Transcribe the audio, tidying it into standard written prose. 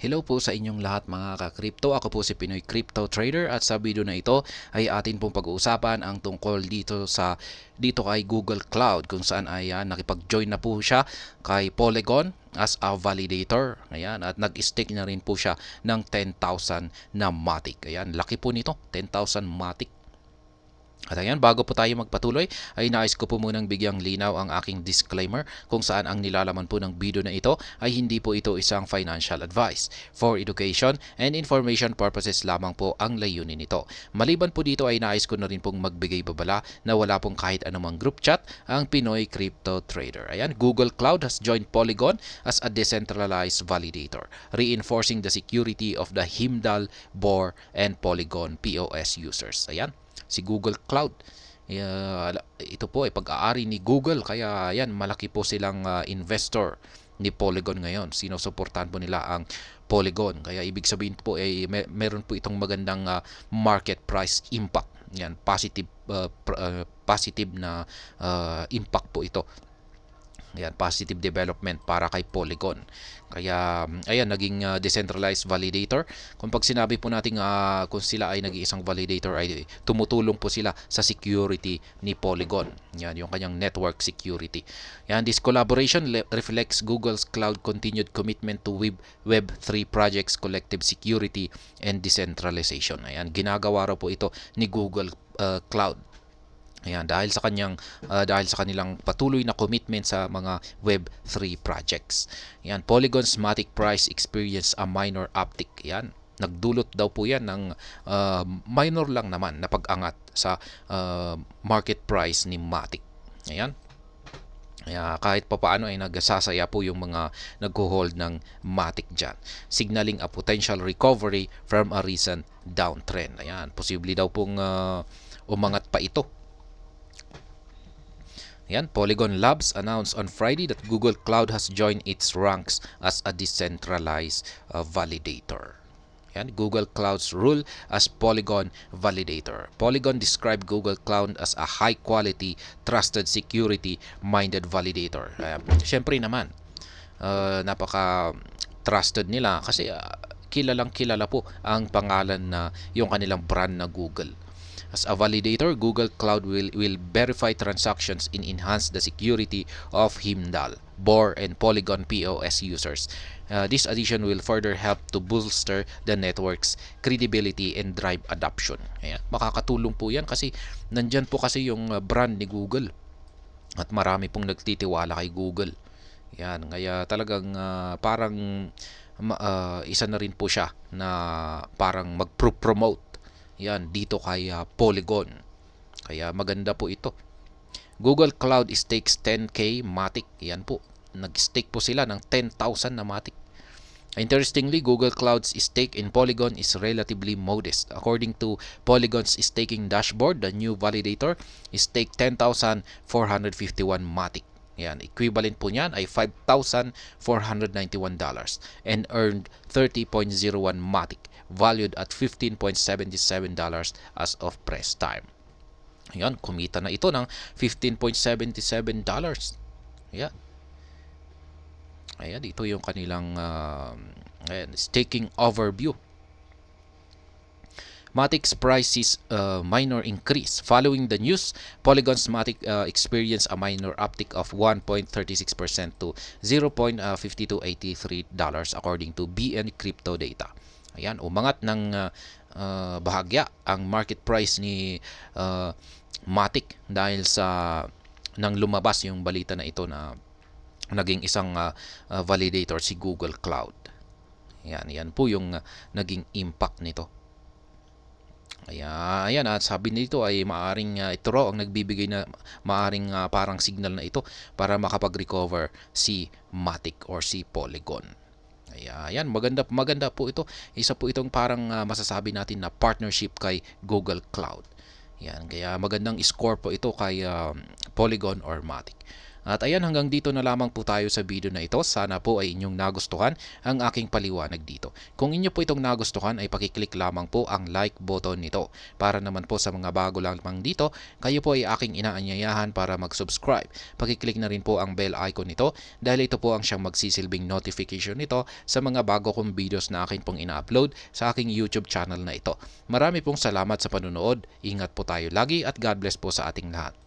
Hello po sa inyong lahat mga ka-crypto. Ako po si Pinoy Crypto Trader at sa video na ito ay atin pong pag-uusapan ang tungkol dito kay Google Cloud kung saan ay nakipag-join na po siya kay Polygon as a validator. Ayan, at nag-stake na rin po siya ng 10,000 na Matic. Ayan, laki po nito, 10,000 Matic. At ayan, bago po tayo magpatuloy, ay nais ko po munang bigyang linaw ang aking disclaimer kung saan ang nilalaman po ng video na ito ay hindi po ito isang financial advice. For education and information purposes lamang po ang layunin nito. Maliban po dito ay nais ko na rin pong magbigay babala na wala pong kahit anumang group chat ang Pinoy Crypto Trader. Ayan, Google Cloud has joined Polygon as a decentralized validator, reinforcing the security of the Himdal, Bohr, and Polygon POS users. Ayan, si Google Cloud. Ito po ay pag-aari ni Google kaya yan malaki po silang investor ni Polygon ngayon. Sinusuportahan po nila ang Polygon. Kaya ibig sabihin po ay meron po itong magandang market price impact. Yan, positive na impact po ito. Ayan, positive development para kay Polygon. Kaya, ayan, naging decentralized validator. Kung pag sinabi po natin kung sila ay nag-iisang validator, ay tumutulong po sila sa security ni Polygon. Yan, yung kanyang network security. Yan, this collaboration reflects Google's cloud continued commitment to Web3 projects, collective security, and decentralization. Ayan, ginagawa raw po ito ni Google Cloud. Ayan, dahil sa kanilang patuloy na commitment sa mga Web3 projects. Ayan, Polygon's Matic price experienced a minor uptick. Ayan, nagdulot daw po yan ng minor lang naman na pag-angat sa market price ni Matic. Ayan. Kaya kahit papaano ay nagsasaya po yung mga nagho-hold ng Matic dyan, signaling a potential recovery from a recent downtrend. Ayan, posible daw pong umangat pa ito. Yan, Polygon Labs announced on Friday that Google Cloud has joined its ranks as a decentralized validator. Yan, Google Cloud's role as Polygon validator. Polygon described Google Cloud as a high-quality, trusted, security-minded validator. Siyempre naman, napaka-trusted nila kasi kilalang kilala po ang pangalan na yung kanilang brand na Google. As a validator, Google Cloud will verify transactions and enhance the security of Himdal, Bohr, and Polygon POS users. This addition will further help to bolster the network's credibility and drive adoption. Ayan, makakatulong po yan kasi nandyan po kasi yung brand ni Google at marami pong nagtitiwala kay Google. Yan, kaya talagang parang isa na rin po siya na parang mag-promote yan dito kay Polygon. Kaya maganda po ito. Google Cloud stakes 10k Matic. Yan po. Nag-stake po sila ng 10,000 na Matic. Interestingly, Google Cloud's stake in Polygon is relatively modest. According to Polygon's staking dashboard, the new validator staked 10,451 Matic. Yan, equivalent po niyan ay $5,491 and earned 30.01 Matic, valued at $15.77 as of press time. Yan, kumita na ito ng $15.77. Yan. Ayan, ito yung kanilang staking overview. Matic's prices minor increase. Following the news, Polygon's Matic experienced a minor uptick of 1.36% to $0.5283 according to BN Crypto data. Ayan, umangat ng bahagya ang market price ni Matic dahil sa nang lumabas yung balita na ito na naging isang validator si Google Cloud. Yan po yung naging impact nito. Ayan, at sabi nito ay maaring ito raw ang nagbibigay na maaring parang signal na ito para makapag-recover si Matic or si Polygon. Ayan, maganda po ito. Isa po itong parang masasabi natin na partnership kay Google Cloud. Yan, kaya magandang score po ito kay Polygon or Matic. At ayan, hanggang dito na lamang po tayo sa video na ito. Sana po ay inyong nagustuhan ang aking paliwanag dito. Kung inyo po itong nagustuhan ay pakiclick lamang po ang like button nito. Para naman po sa mga bago lamang dito, kayo po ay aking inaanyayahan para mag-subscribe. Pakiclick na rin po ang bell icon nito dahil ito po ang siyang magsisilbing notification nito sa mga bago kong videos na akin pong ina-upload sa aking YouTube channel na ito. Marami pong salamat sa panunood. Ingat po tayo lagi at God bless po sa ating lahat.